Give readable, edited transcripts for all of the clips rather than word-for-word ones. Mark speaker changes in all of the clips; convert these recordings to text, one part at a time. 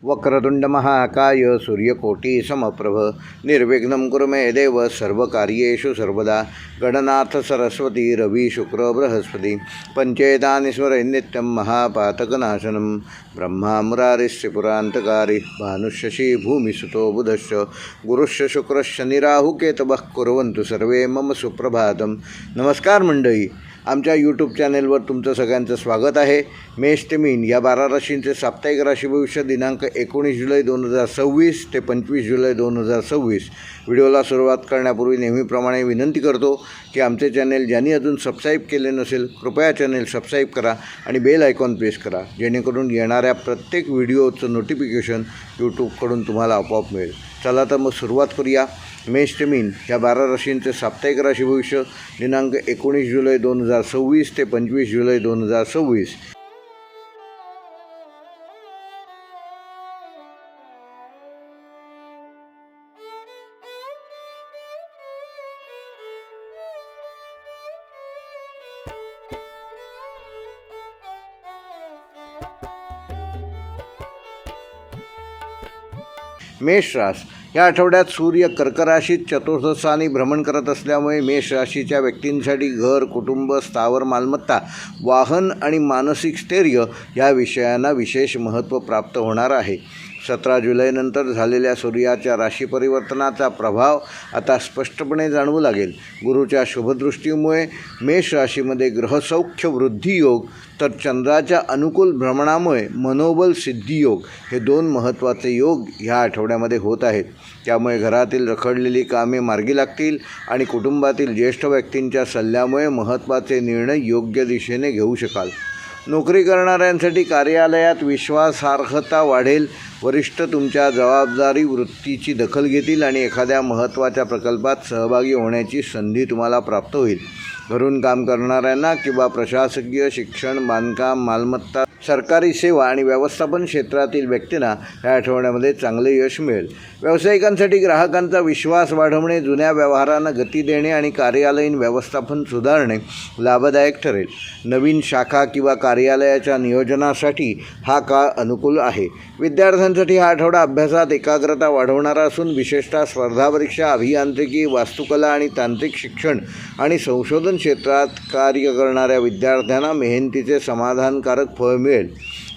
Speaker 1: वक्रतुंड महाकाय सूर्यकोटी समप्रभ निर्विघ्नं कुरु मे देव सर्वकार्येषु सर्वदा गणनाथ सरस्वती रवि शुक्र बृहस्पति पंचेतानि स्मरेन्नित्यं महापातकनाशनं ब्रह्मा मुरारिस्त्रिपुरान्तकारी भानुशशी भूमिसुतो बुधश्च गुरुश्च शुक्रश्च निराहुकेतवः कुर्वन्तु सर्वे मम सुप्रभातं। नमस्कार मंडळी, आमच्या यूट्यूब चॅनेलवर तुमचं सगळ्यांचं स्वागत आहे। मेष ते मीन या 12 राशींचे साप्ताहिक राशी भविष्य दिनांक 19 जुलै 2026 ते 25 जुलै 2026। व्हिडिओला सुरुवात करण्यापूर्वी नेहमीप्रमाणे विनंती करतो की आमचे चॅनेल ज्यांनी अजून सबस्क्राईब केले नसेल कृपया चॅनेल सबस्क्राईब करा आणि बेल आयकॉन प्रेस करा, जेणेकरून येणाऱ्या प्रत्येक व्हिडिओचं नोटिफिकेशन यूट्यूबकडून तुम्हाला आपोआप मिळेल। चला तर मग सुरुवात करूया। मेष ते मीन या 12 राशींचे साप्ताहिक राशी भविष्य दिनांक 19 जुलै 2026 ते 25 जुलै 2026। मेष रास या आठवड्यात सूर्य कर्क राशीत चतुर्थ स्थानी भ्रमण करत असल्यामुळे मेष राशीच्या व्यक्तींसाठी घर, कुटुंब, स्थावर मालमत्ता, वाहन आणि मानसिक स्थैर्य या विषयांना विशेष महत्त्व प्राप्त होणार आहे। 17 जुलैनंतर झालेल्या सूर्याच्या राशी परिवर्तनाचा प्रभाव आता स्पष्टपणे जाणवू लागेल। गुरुच्या शुभदृष्टीमुळे मेष राशीमध्ये ग्रहसौख्य वृद्धी योग तर चंद्राच्या अनुकूल भ्रमणामुळे मनोबल सिद्धी योग हे 2 महत्त्वाचे योग ह्या आठवड्यामध्ये होत आहेत। त्यामुळे घरातील रखडलेली कामे मार्गी लागतील आणि कुटुंबातील ज्येष्ठ व्यक्तींच्या सल्ल्यामुळे महत्त्वाचे निर्णय योग्य दिशेने घेऊ शकाल। नोकरी करणाऱ्यांसाठी कार्यालयात विश्वासार्हता वाढेल। वरिष्ठ तुमच्या जबाबदारी वृत्तीची दखल घेतील आणि एखाद्या महत्त्वाच्या प्रकल्पात सहभागी होण्याची संधी तुम्हाला प्राप्त होईल। घरून काम करणाऱ्यांना किंवा प्रशासकीय, शिक्षण, बांधकाम, मालमत्ता, सरकारी सेवा आणि व्यवस्थापन क्षेत्रातील व्यक्तींना या आठवड्यामध्ये चांगले यश मिळेल। व्यावसायिकांसाठी ग्राहकांचा विश्वास वाढवणे, जुन्या व्यवहारांना गती देणे आणि कार्यालयीन व्यवस्थापन सुधारणे लाभदायक ठरेल। नवीन शाखा किंवा कार्यालयाच्या नियोजनासाठी हा काळ अनुकूल आहे। विद्यार्थ्यांसाठी हा आठवडा अभ्यासात एकाग्रता वाढवणारा असून विशेषतः स्पर्धा परीक्षा, अभियांत्रिकी, वास्तुकला आणि तांत्रिक शिक्षण आणि संशोधन क्षेत्रात कार्य करणाऱ्या विद्यार्थ्यांना मेहनतीचे समाधानकारक फळ मिळेल।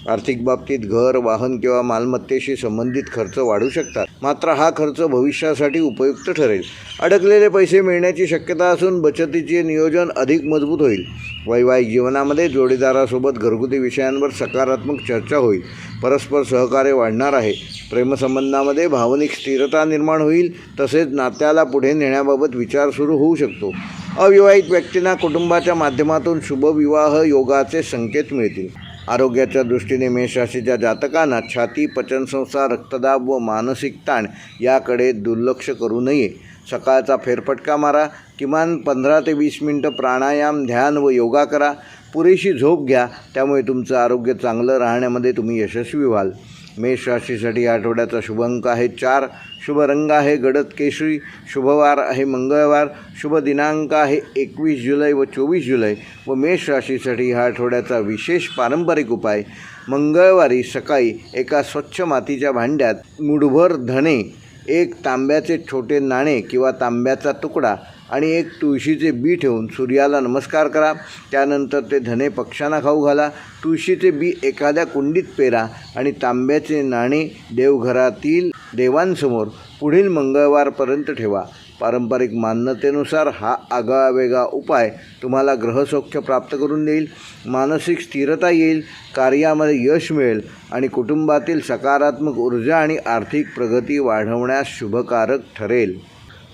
Speaker 1: आर्थिक बाबतीत घर, वाहन किंवा मालमत्तेशी संबंधित खर्च वाढू शकतात, मात्र हा खर्च भविष्यासाठी उपयुक्त ठरेल। अडकलेले पैसे मिळण्याची शक्यता असून बचतीचे नियोजन अधिक मजबूत होईल। वैवाहिक जीवनामध्ये जोडीदारासोबत घरगुती विषयांवर सकारात्मक चर्चा होईल। परस्पर सहकार्य वाढणार आहे। प्रेमसंबंधामध्ये भावनिक स्थिरता निर्माण होईल, तसेच नात्याला पुढे नेण्याबाबत विचार सुरू होऊ शकतो। अविवाहित व्यक्तींना कुटुंबाच्या माध्यमातून शुभविवाह योगाचे संकेत मिळतील। आरोग्याच्या दृष्टीने मेष राशीच्या जातकांना छाती, पचनसंस्था, रक्तदाब व मानसिक ताण याकडे दुर्लक्ष करू नये। सकाळचा फेरफटका मारा, किमान 15 ते 20 मिनिटं प्राणायाम, ध्यान व योगा करा। पुरेशी झोप घ्या, त्यामुळे तुमचं आरोग्य चांगलं राहण्यामध्ये तुम्ही यशस्वी व्हाल। मेष राशीसाठी या आठवड्याचा शुभ अंक आहे 4, शुभ रंग आहे गडद केशरी, शुभवार आहे मंगळवार, शुभ दिनांक आहे 21 जुलै व 24 जुलै व मेष राशीसाठी ह्या आठवड्याचा विशेष पारंपरिक उपाय मंगळवारी सकाळी एका स्वच्छ मातीच्या भांड्यात मूठभर धणे, 1 तांब्याचे छोटे नाणे किंवा तांब्याचा तुकडा आणि 1 तुळशीचे बी ठेवून सूर्याला नमस्कार करा। त्यानंतर ते धने पक्ष्यांना खाऊ घाला। तुळशीचे बी एखाद्या कुंडीत पेरा आणि तांब्याचे नाणे देवघरातील देवांसमोर पुढील मंगळवारपर्यंत ठेवा। पारंपरिक मान्यतेनुसार हा आगळावेगळा उपाय तुम्हाला ग्रहसौख्य प्राप्त करून देईल, मानसिक स्थिरता येईल, कार्यामध्ये यश मिळेल आणि कुटुंबातील सकारात्मक ऊर्जा आणि आर्थिक प्रगती वाढवण्यास शुभकारक ठरेल।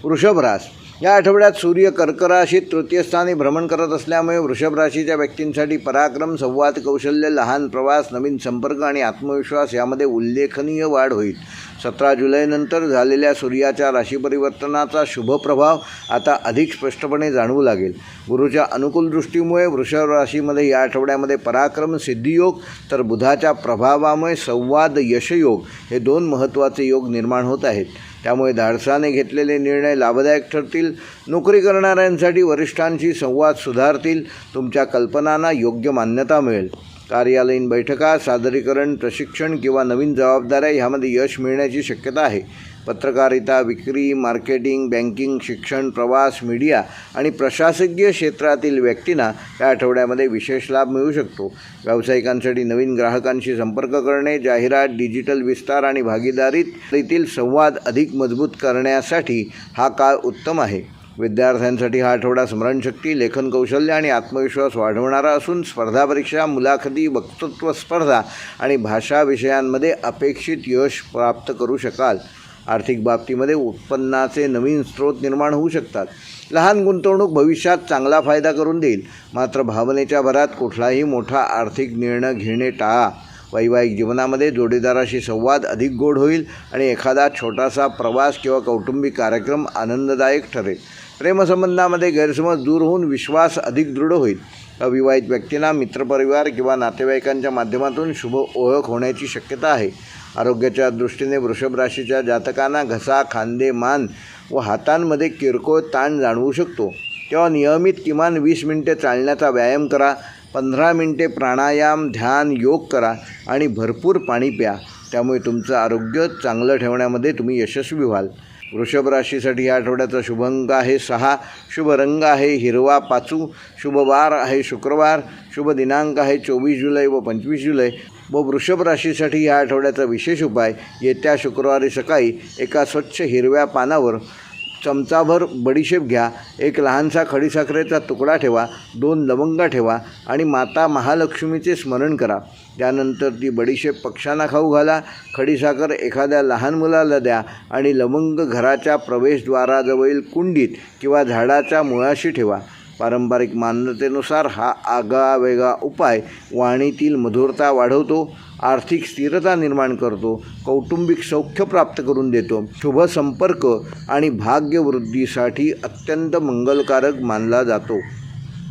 Speaker 1: वृषभ रास या आठवड्यात सूर्य कर्क राशीत तृतीय स्थानी भ्रमण करत असल्यामुळे वृषभ राशीच्या व्यक्तींसाठी पराक्रम, संवाद कौशल्य, लहान प्रवास, नवीन संपर्क आणि आत्मविश्वास यामध्ये उल्लेखनीय वाढ होईल। 17 जुलैनंतर झालेल्या सूर्याच्या राशी परिवर्तनाचा शुभ प्रभाव आता अधिक स्पष्टपणे जाणवू लागेल। गुरुच्या अनुकूल दृष्टीमुळे वृषभ राशीमध्ये या आठवड्यामध्ये पराक्रम, सिद्धियोग तर बुधाच्या प्रभावामुळे संवाद, यशयोग हे 2 महत्त्वाचे योग निर्माण होत आहेत। त्यामुळे धाडसाने घेतलेले निर्णय लाभदायक ठरतील। नोकरी करणाऱ्यांसाठी वरिष्ठांशी संवाद सुधारतील, तुमच्या कल्पनांना योग्य मान्यता मिळेल। कार्यालयीन बैठका, सादरीकरण, प्रशिक्षण किंवा नवीन जबाबदाऱ्या ह्यामध्ये यश मिळण्याची शक्यता आहे. पत्रकारिता, विक्री, मार्केटिंग, बँकिंग, शिक्षण, प्रवास, मीडिया आणि प्रशासकीय क्षेत्रातील व्यक्तींना या आठवड्यामध्ये विशेष लाभ मिळू शकतो. व्यावसायिकांसाठी नवीन ग्राहकांशी संपर्क करणे, जाहिरात, डिजिटल विस्तार आणि भागीदारीतील संवाद अधिक मजबूत करण्यासाठी हा काळ उत्तम आहे. विद्यार्थ्यांसाठी हा आठवडा स्मरणशक्ती, लेखन कौशल्य आणि आत्मविश्वास वाढवणारा असून स्पर्धा परीक्षा, मुलाखती, वक्तृत्व स्पर्धा आणि भाषा विषयांमध्ये अपेक्षित यश प्राप्त करू शकाल. आर्थिक बाबतीमध्ये उत्पन्नाचे नवीन स्रोत निर्माण होऊ शकतात. लहान गुंतवणूक भविष्यात चांगला फायदा करून देईल. मात्र भावनेच्या भरात कुठलाही मोठा आर्थिक निर्णय घेणे टाळा. वैवाहिक जीवनामध्ये जोडीदाराशी संवाद अधिक गोड होईल आणि एखादा छोटासा प्रवास किंवा कौटुंबिक कार्यक्रम आनंददायक ठरेल. प्रेमसंबंधामध्ये गैरसमज दूर होऊन विश्वास अधिक दृढ होईल. अविवाहित व्यक्तींना मित्रपरिवार किंवा नातेवाईकांच्या माध्यमातून शुभ ओळख होण्याची शक्यता आहे. आरोग्याच्या दृष्टीने वृषभ राशीच्या जातकांना घसा, खांदे, मान व हातांमध्ये किरकोळ ताण जाणवू शकतो. तेव्हा नियमित किमान 20 मिनिटे चालण्याचा व्यायाम करा, 15 मिनिटे प्राणायाम, ध्यान, योग करा आणि भरपूर पाणी प्या. त्यामुळे तुमचं आरोग्य चांगलं ठेवण्यामध्ये तुम्ही यशस्वी व्हाल. वृषभ राशीसाठी या आठवड्याचा शुभ अंक आहे 6, शुभ रंग आहे हिरवा पाचू, शुभ वार आहे शुक्रवार, शुभ दिनांक आहे 24 जुलै व 25 जुलै. व वृषभ राशीसाठी या आठवड्याचा विशेष उपाय, येत्या शुक्रवारी सकाळी एका स्वच्छ हिरव्या पानावर चमचाभर बडीशेप घ्या, एक लहानसा खडीसाखरेचा तुकडा ठेवा, 2 लवंगा ठेवा आणि माता महालक्ष्मीचे स्मरण करा. त्यानंतर ती बडीशेप पक्ष्यांना खाऊ घाला, खडीसाखर एखाद्या लहान मुलाला द्या आणि लवंग घराच्या प्रवेशद्वाराजवळील कुंडीत किंवा झाडाच्या मुळाशी ठेवा. पारंपरिक मान्यतेनुसार हा आगळावेगळा उपाय वाणीतील मधुरता वाढवतो, आर्थिक स्थिरता निर्माण करतो, कौटुंबिक सौख्य प्राप्त करून देतो, शुभ संपर्क आणि भाग्यवृद्धीसाठी अत्यंत मंगलकारक मानला जातो.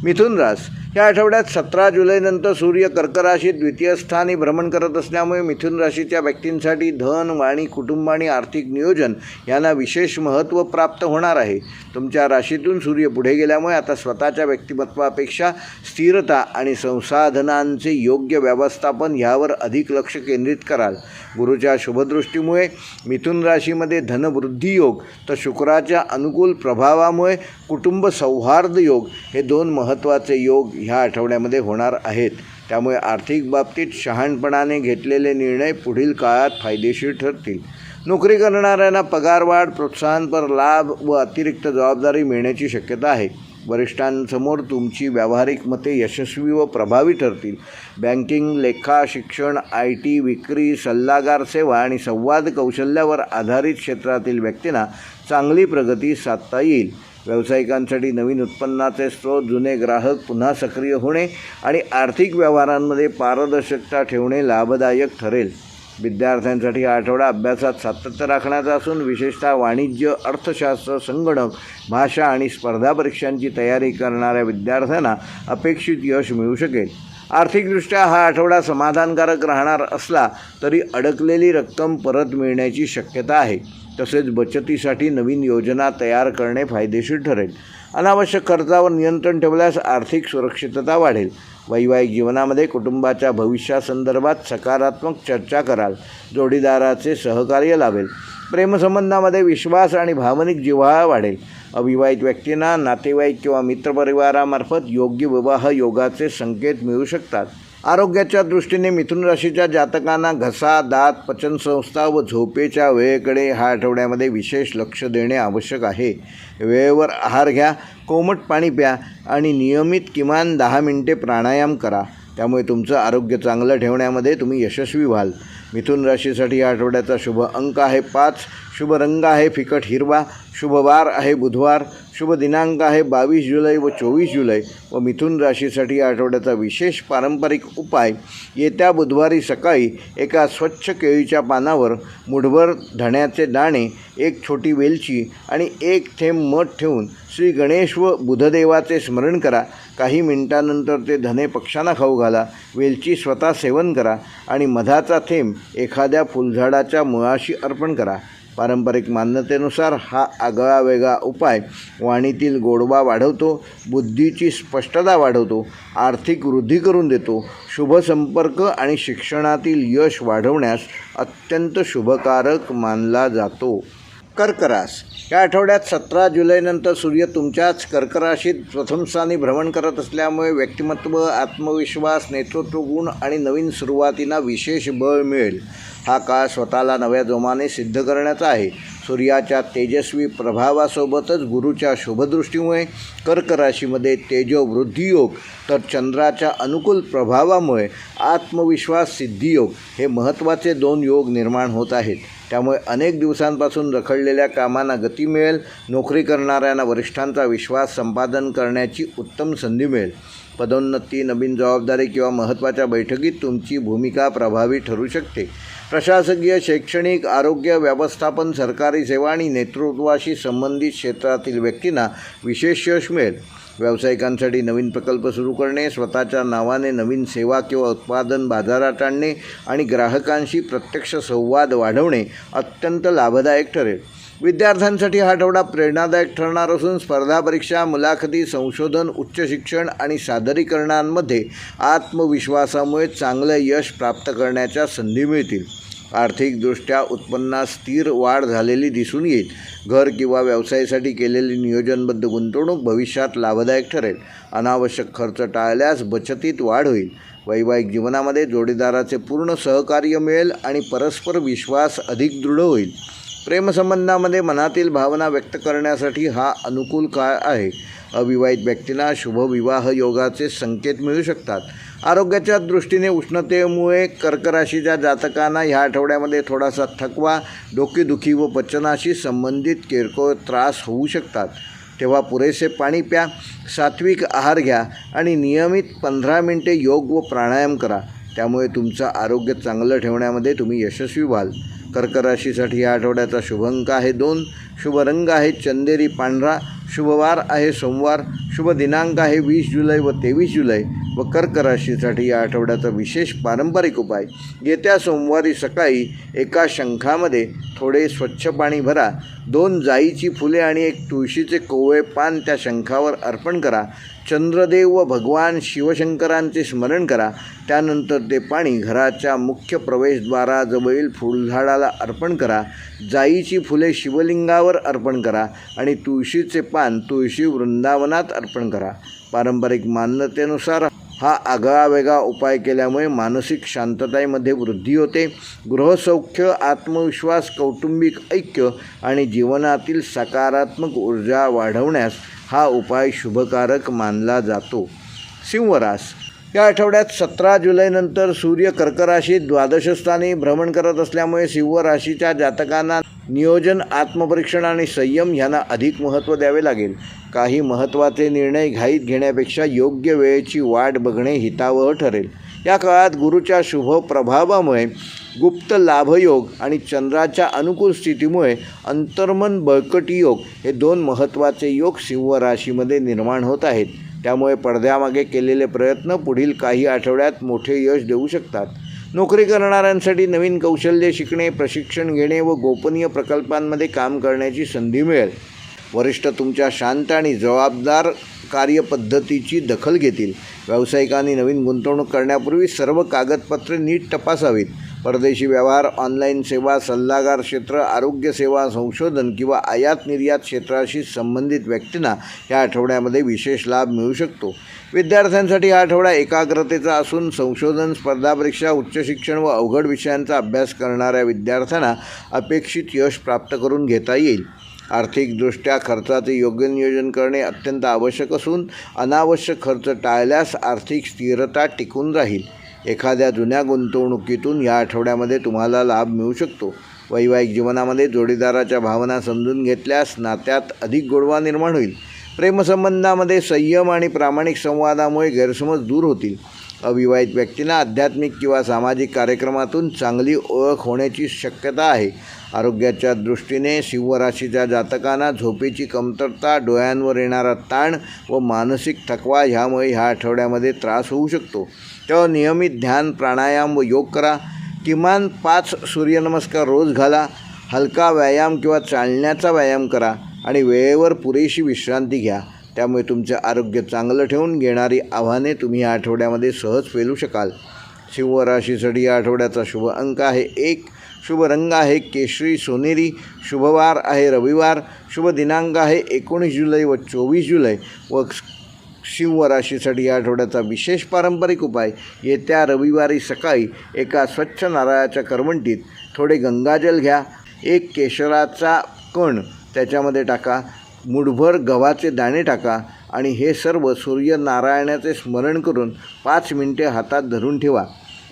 Speaker 1: मिथुन रास या आठवड्यात 17 जुलैनंतर सूर्य कर्क राशीत द्वितीय स्थानी भ्रमण करत असल्यामुळे मिथुन राशीच्या व्यक्तींसाठी धन, वाणी, कुटुंब आणि आर्थिक नियोजन यांना विशेष महत्त्व प्राप्त होणार आहे. तुमच्या राशीतून सूर्य पुढे गेल्यामुळे आता स्वतःच्या व्यक्तिमत्वापेक्षा स्थिरता आणि संसाधनांचे योग्य व्यवस्थापन यावर अधिक लक्ष केंद्रित कराल. गुरुच्या शुभदृष्टीमुळे मिथुन राशीमध्ये धनवृद्धी योग तर शुक्राच्या अनुकूल प्रभावामुळे कुटुंब सौहार्द योग हे 2 महत्त्वाचे योग ह्या आठवड्यामध्ये होणार आहेत. त्यामुळे आर्थिक बाबतीत शहाणपणाने घेतलेले निर्णय पुढील काळात फायदेशीर ठरतील. नोकरी करणाऱ्यांना पगारवाढ, प्रोत्साहनपर लाभ व अतिरिक्त जबाबदारी मिळण्याची शक्यता आहे. वरिष्ठांसमोर तुमची व्यावहारिक मते यशस्वी व प्रभावी ठरतील. बँकिंग, लेखा, शिक्षण, IT, विक्री, सल्लागार सेवा आणि संवाद कौशल्यावर आधारित क्षेत्रातील व्यक्तींना चांगली प्रगती साधता येईल. व्यावसायिकांसाठी नवीन उत्पन्नाचे स्रोत, जुने ग्राहक पुन्हा सक्रिय होणे आणि आर्थिक व्यवहारांमध्ये पारदर्शकता ठेवणे लाभदायक ठरेल. विद्यार्थ्यांसाठी हा आठवडा अभ्यासात सातत्य राखण्याचा असून विशेषतः वाणिज्य, अर्थशास्त्र, संगणक, भाषा आणि स्पर्धा परीक्षांची तयारी करणाऱ्या विद्यार्थ्यांना अपेक्षित यश मिळू शकेल. आर्थिकदृष्ट्या हा आठवडा समाधानकारक राहणार असला तरी अडकलेली रक्कम परत मिळण्याची शक्यता आहे. तसेच बचतीसाठी नवीन योजना तयार करणे फायदेशीर ठरेल. अनावश्यक खर्चावर नियंत्रण ठेवल्यास आर्थिक सुरक्षितता वाढेल. वैवाहिक जीवनामध्ये कुटुंबाच्या भविष्यासंदर्भात सकारात्मक चर्चा कराल. जोडीदाराचे सहकार्य लाभेल. प्रेमसंबंधामध्ये विश्वास आणि भावनिक जिव्हाळा वाढेल. अविवाहित व्यक्तींना नातेवाईक किंवा मित्रपरिवारामार्फत योग्य विवाह योगाचे संकेत मिळू शकतात. आरोग्याच्या दृष्टीने मिथुन राशीच्या जातकांना घसा, दात, पचनसंस्था व झोपेच्या वेळेकडे ह्या आठवड्यामध्ये विशेष लक्ष देणे आवश्यक आहे. वेळेवर आहार घ्या, कोमट पाणी प्या आणि नियमित किमान 10 मिनिटे प्राणायाम करा. त्यामुळे तुमचं आरोग्य चांगलं ठेवण्यामध्ये तुम्ही यशस्वी व्हाल. मिथुन राशीसाठी या आठवड्याचा शुभ अंक आहे 5, शुभ रंग आहे फिकट हिरवा, शुभ वार आहे बुधवार, शुभ दिनांक आहे 22 जुलै व 24 जुलै. व मिथुन राशीसाठी या आठवड्याचा विशेष पारंपरिक उपाय, येत्या बुधवारी सकाळी एका स्वच्छ केळीच्या पानावर मुठभर धण्याचे दाणे, 1 छोटी वेलची आणि 1 थेंब मध ठेवून श्री गणेश व बुधदेवाचे स्मरण करा. काही मिनिटांनंतर ते धने पक्ष्यांना खाऊ घाला. वेलची स्वतः सेवन करा आणि मधाचा थेंब एखाद्या फुलझाडाच्या मुळाशी अर्पण करा. पारंपरिक मान्यतेनुसार हा आगळावेगळा उपाय वाणीतील गोडवा वाढवतो, बुद्धीची स्पष्टता वाढवतो, आर्थिक वृद्धी करून देतो, शुभ संपर्क आणि शिक्षणातील यश वाढवण्यास अत्यंत शुभकारक मानला जातो. कर्क रास या आठवड्यात 17 जुलैनंतर सूर्य तुमच्याच कर्क राशीत प्रथम स्थानी भ्रमण करत असल्यामुळे व्यक्तिमत्व, आत्मविश्वास, नेतृत्व गुण आणि नवीन सुरुवातींना विशेष बळ मिळेल. हा काळ स्वतःला नव्या जोमाने सिद्ध करण्याचा आहे. सूर्याच्या तेजस्वी प्रभावासोबतच गुरूच्या शुभदृष्टीमुळे कर्क राशीमध्ये तेजोवृद्धी योग, तर चंद्राच्या अनुकूल प्रभावामुळे आत्मविश्वास सिद्धियोग हे महत्त्वाचे 2 योग निर्माण होत आहेत. त्यामुळे अनेक दिवसांपासून रखडलेल्या कामांना गती मिळेल. नोकरी करणाऱ्यांना वरिष्ठांचा विश्वास संपादन करण्याची उत्तम संधी मिळेल. पदोन्नती, नवीन जबाबदारी किंवा महत्त्वाच्या बैठकीत तुमची भूमिका प्रभावी ठरू शकते. प्रशासकीय, शैक्षणिक, आरोग्य, व्यवस्थापन, सरकारी सेवा आणि नेतृत्वाशी संबंधित क्षेत्रातील व्यक्तींना विशेष यश मिळेल. व्यावसायिकांसाठी नवीन प्रकल्प सुरू करणे, स्वतःच्या नावाने नवीन सेवा किंवा उत्पादन बाजारात आणणे आणि ग्राहकांशी प्रत्यक्ष संवाद वाढवणे अत्यंत लाभदायक ठरेल. विद्यार्थ्यांसाठी हा आठवडा प्रेरणादायक ठरणार असून स्पर्धा परीक्षा, मुलाखती, संशोधन, उच्च शिक्षण आणि सादरीकरणांमध्ये आत्मविश्वासामुळे चांगलं यश प्राप्त करण्याच्या संधी मिळतील. आर्थिकदृष्ट्या उत्पन्नात स्थिर वाढ झालेली दिसून येईल. घर किंवा व्यवसायासाठी केलेली नियोजनबद्ध गुंतवणूक भविष्यात लाभदायक ठरेल. अनावश्यक खर्च टाळल्यास बचतीत वाढ होईल. वैवाहिक जीवनामध्ये जोडीदाराचे पूर्ण सहकार्य मिळेल आणि परस्पर विश्वास अधिक दृढ होईल. प्रेमसंबंधामध्ये मनातील भावना व्यक्त करण्यासाठी हा अनुकूल काळ आहे. अविवाहित व्यक्तींना शुभविवाह योगाचे संकेत मिळू शकतात. आरोग्याच्या दृष्टीने उष्णतेमुळे कर्क राशीच्या जातकांना ह्या आठवड्यामध्ये थोडासा थकवा, डोकेदुखी व पचनाशी संबंधित किरकोळ त्रास होऊ शकतात. तेव्हा पुरेसे पाणी प्या, सात्विक आहार घ्या आणि नियमित 15 मिनिटे योग व प्राणायाम करा. त्यामुळे तुमचं आरोग्य चांगलं ठेवण्यामध्ये तुम्ही यशस्वी व्हाल. कर्क राशीसाठी या आठवड्याचा शुभ अंक आहे 2, शुभ रंग आहे चंदेरी पांढरा, शुभवार आहे सोमवार, शुभ दिनांक आहे 20 जुलै व 23 जुलै. व कर्क राशीसाठी या आठवड्याचा विशेष पारंपरिक उपाय, येत्या सोमवारी सकाळी एका शंखामध्ये थोडे स्वच्छ पाणी भरा, 2 जाईची फुले आणि 1 तुळशीचे कोवळे पान त्या शंखावर अर्पण करा. चंद्रदेव व भगवान शिवशंकरांचे स्मरण करा. त्यानंतर ते पाणी घराच्या मुख्य प्रवेशद्वाराजवळील फुलझाडाला अर्पण करा. जाईची फुले शिवलिंगावर अर्पण करा आणि तुळशीचे पान तुळशी वृंदावनात अर्पण करा. पारंपरिक मान्यतेनुसार हा आगळावेगळा उपाय केल्यामुळे मानसिक शांततेमध्ये वृद्धी होते. गृहसौख्य, आत्मविश्वास, कौटुंबिक ऐक्य आणि जीवनातील सकारात्मक ऊर्जा वाढवण्यास हा उपाय शुभकारक मानला जातो. सिंह रास या आठवड्यात 17 जुलैनंतर सूर्य कर्क राशीत द्वादश स्थानी भ्रमण करत असल्यामुळे सिंह राशीच्या जातकांना नियोजन, आत्मपरीक्षण आणि संयम यांना अधिक महत्त्व द्यावे लागेल. काही महत्त्वाचे निर्णय घाईत घेण्यापेक्षा योग्य वेळेची वाट बघणे हितावह ठरेल. या काळात गुरूच्या शुभ प्रभावामुळे गुप्त लाभयोग आणि चंद्राच्या अनुकूल स्थितीमुळे अंतर्मन बळकटी योग हे 2 महत्त्वाचे योग सिंह राशीमध्ये निर्माण होत आहेत. त्यामुळे पडद्यामागे केलेले प्रयत्न पुढील काही आठवड्यात मोठे यश देऊ शकतात. नोकरी करणाऱ्यांसाठी नवीन कौशल्य शिकणे, प्रशिक्षण घेणे व गोपनीय प्रकल्पांमध्ये काम करण्याची संधी मिळेल. वरिष्ठ तुमच्या शांत आणि जबाबदार कार्यपद्धतीची दखल घेतील. व्यावसायिकांनी नवीन गुंतवणूक करण्यापूर्वी सर्व कागदपत्रे नीट तपासावीत. परदेशी व्यवहार, ऑनलाईन सेवा, सल्लागार क्षेत्र, आरोग्यसेवा, संशोधन किंवा आयात निर्यात क्षेत्राशी संबंधित व्यक्तींना या आठवड्यामध्ये विशेष लाभ मिळू शकतो. विद्यार्थ्यांसाठी हा आठवडा एकाग्रतेचा असून संशोधन, स्पर्धा परीक्षा, उच्च शिक्षण व अवघड विषयांचा अभ्यास करणाऱ्या विद्यार्थ्यांना अपेक्षित यश प्राप्त करून घेता येईल. आर्थिकदृष्ट्या खर्चाचे योग्य नियोजन करणे अत्यंत आवश्यक असून अनावश्यक खर्च टाळल्यास आर्थिक स्थिरता टिकून राहील. एखाद्या जुन्या गुंतवणुकीतून या आठवड्यामध्ये तुम्हाला लाभ मिळू शकतो. वैवाहिक जीवनामध्ये जोडीदाराच्या भावना समजून घेतल्यास नात्यात अधिक गोडवा निर्माण होईल. प्रेमसंबंधामध्ये संयम आणि प्रामाणिक संवादामुळे गैरसमज दूर होतील. अविवाहित व्यक्तींना आध्यात्मिक किंवा सामाजिक कार्यक्रमातून चांगली ओळख होण्याची शक्यता आहे. आरोग्याच्या दृष्टीने सिंह राशीच्या जातकांना झोपेची कमतरता, डोळ्यांवर येणारा ताण व मानसिक थकवा ह्यामुळे ह्या आठवड्यामध्ये त्रास होऊ शकतो. तेव्हा नियमित ध्यान, प्राणायाम व योग करा. किमान 5 सूर्यनमस्कार रोज घाला. हलका व्यायाम किंवा चालण्याचा व्यायाम करा आणि वेळेवर पुरेशी विश्रांती घ्या. त्यामुळे तुमचे आरोग्य चांगलं ठेवून घेणारी आव्हाने तुम्ही या आठवड्यामध्ये सहज पेलू शकाल. सिंह राशीसाठी या आठवड्याचा शुभ अंक आहे 1. शुभ रंग आहे केशरी सोनेरी. शुभवार आहे रविवार. शुभ दिनांक आहे 19 जुलै व 24 जुलै. व सिंह राशीसाठी या आठवड्याचा विशेष पारंपरिक उपाय, येत्या रविवारी सकाळी एका स्वच्छ नारळाच्या करवंटीत थोडे गंगाजल घ्या. एक केशराचा कण त्याच्यामध्ये टाका. मुठभर गव्हाचे दाणे टाका आणि हे सर्व सूर्यनारायणाचे स्मरण करून 5 मिनिटे हातात धरून ठेवा.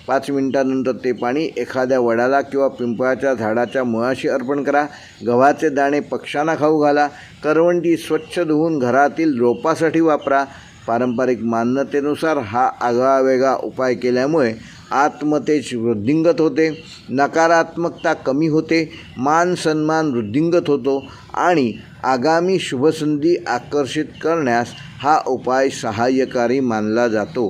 Speaker 1: 5 मिनिटांनंतर ते पाणी एखाद्या वडाला किंवा पिंपळाच्या झाडाच्या मुळाशी अर्पण करा. गव्हाचे दाणे पक्ष्यांना खाऊ घाला. करवंटी स्वच्छ धुवून घरातील रोपासाठी वापरा. पारंपरिक मान्यतेनुसार हा आगळावेगळा उपाय केल्यामुळे आत्मतेज वृद्धिंगत होते, नकारात्मकता कमी होते, मान सन्मान वृद्धिंगत होतो आणि आगामी शुभसंधी आकर्षित करण्यास हा उपाय सहाय्यकारी मानला जातो.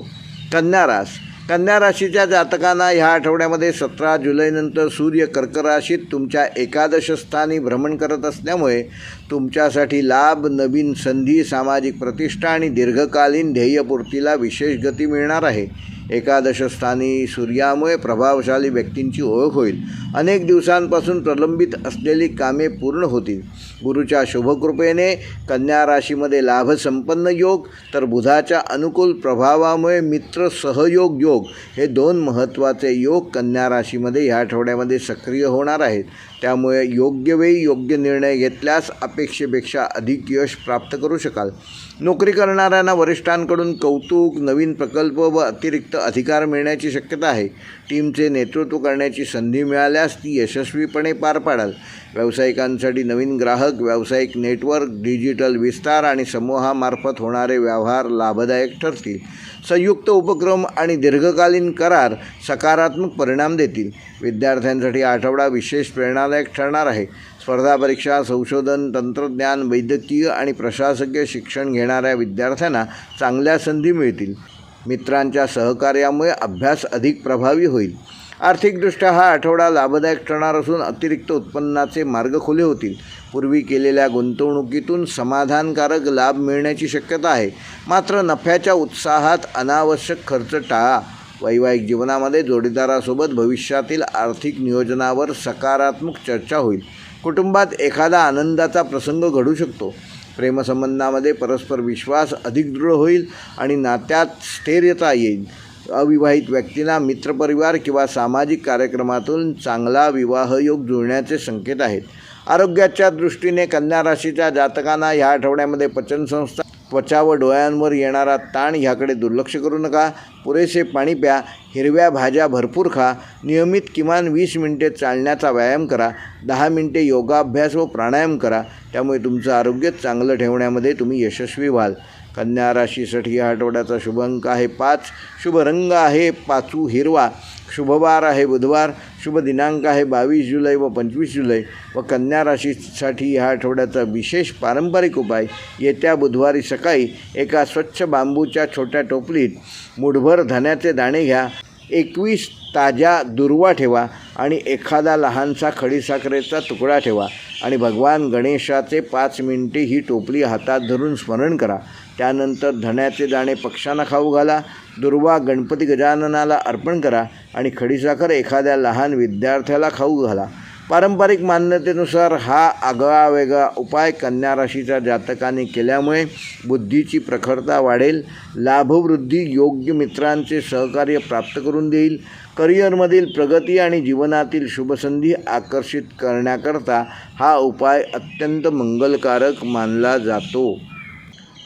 Speaker 1: कन्या राशीच्या जातकांना ह्या आठवड्यामध्ये 17 जुलैनंतर सूर्य कर्क राशीत तुमच्या एकादश स्थानी भ्रमण करत असल्यामुळे तुमच्यासाठी लाभ, नवीन संधी, सामाजिक प्रतिष्ठा आणि दीर्घकालीन ध्येयपूर्तीला विशेष गती मिळणार आहे. एकादश स्थानी सूर्यामुळे प्रभावशाली व्यक्तींची ओळख होईल. अनेक दिवसांपासून प्रलंबित असलेली कामे पूर्ण होतील. गुरुच्या शुभकृपेने कन्या राशीमध्ये लाभसंपन्न योग, तर बुधाच्या अनुकूल प्रभावामुळे मित्र सहयोग योग हे 2 महत्त्वाचे योग कन्या राशीमध्ये या आठवड्यामध्ये सक्रिय होणार आहेत. त्यामुळे योग्य वेळी योग्य निर्णय घेतल्यास अपेक्षेपेक्षा अधिक यश प्राप्त करू शकाल. नोकरी करणाऱ्यांना वरिष्ठांकडून कौतुक, नवीन प्रकल्प व अतिरिक्त अधिकार मिळण्याची शक्यता आहे. टीमचे नेतृत्व करण्याची संधी मिळाल्यास ती यशस्वीपणे पार पाडाल. व्यावसायिकांसाठी नवीन ग्राहक, व्यावसायिक नेटवर्क, डिजिटल विस्तार आणि समूहामार्फत होणारे व्यवहार लाभदायक ठरतील. संयुक्त उपक्रम आणि दीर्घकालीन करार सकारात्मक परिणाम देतील. विद्यार्थ्यांसाठी आठवडा विशेष प्रेरणादायक ठरणार आहे. स्पर्धा परीक्षा, संशोधन, तंत्रज्ञान, वैद्यकीय आणि प्रशासकीय शिक्षण घेणाऱ्या विद्यार्थ्यांना चांगल्या संधी मिळतील. मित्रांच्या सहकार्यामुळे अभ्यास अधिक प्रभावी होईल. आर्थिकदृष्ट्या हा आठवडा लाभदायक ठरणार असून अतिरिक्त उत्पन्नाचे मार्ग खुले होतील. पूर्वी केलेल्या गुंतवणुकीतून समाधानकारक लाभ मिळण्याची शक्यता आहे. मात्र नफ्याच्या उत्साहात अनावश्यक खर्च टाळा. वैवाहिक जीवनामध्ये जोडीदारासोबत भविष्यातील आर्थिक नियोजनावर सकारात्मक चर्चा होईल. कुटुंबात एखादा आनंदाचा प्रसंग घडू शकतो. प्रेमसंबंधामध्ये परस्पर विश्वास अधिक दृढ होईल आणि नात्यात स्थैर्यता येईल. अविवाहित व्यक्तींना मित्रपरिवार किंवा सामाजिक कार्यक्रमातून चांगला विवाहयोग जुळण्याचे संकेत आहेत. आरोग्याच्या दृष्टीने कन्या राशीच्या जातकांना ह्या आठवड्यामध्ये पचनसंस्था, त्वचा व डोळ्यांवर येणारा ताण ह्याकडे दुर्लक्ष करू नका. पुरेसे पाणी प्या. हिरव्या भाज्या भरपूर खा. नियमित किमान 20 मिनिटे चालण्याचा व्यायाम करा. 10 मिनिटे योगाभ्यास व प्राणायाम करा. त्यामुळे तुमचं आरोग्य चांगलं ठेवण्यामध्ये तुम्ही यशस्वी व्हाल. कन्या राशीसाठी या आठवड्याचा शुभ अंक आहे 5. शुभ रंग आहे पाचू हिरवा. शुभवार आहे बुधवार. शुभ दिनांक आहे 22 जुलै व 25 जुलै. व कन्या राशीसाठी ह्या आठवड्याचा विशेष पारंपरिक उपाय, येत्या बुधवारी सकाळी एका स्वच्छ बांबूच्या छोट्या टोपलीत मुठभर धण्याचे दाणे घ्या. 21 ताज्या दुर्वा ठेवा आणि एखादा लहानसा खडीसाखरेचा तुकडा ठेवा आणि भगवान गणेशाचे 5 मिनिटे ही टोपली हातात धरून स्मरण करा. त्यानंतर धण्याचे दाणे पक्ष्यांना खाऊ घाला. दुर्वा गणपती गजाननाला अर्पण करा आणि खडीसाखर एखाद्या लहान विद्यार्थ्याला खाऊ घाला. पारंपरिक मान्यतेनुसार हा आगळावेगळा उपाय कन्या राशीच्या जातकाने केल्यामुळे बुद्धीची प्रखरता वाढेल. लाभवृद्धी, योग्य मित्रांचे सहकार्य प्राप्त करून देईल. करिअरमधील प्रगती आणि जीवनातील शुभसंधी आकर्षित करण्याकरता हा उपाय अत्यंत मंगलकारक मानला जातो.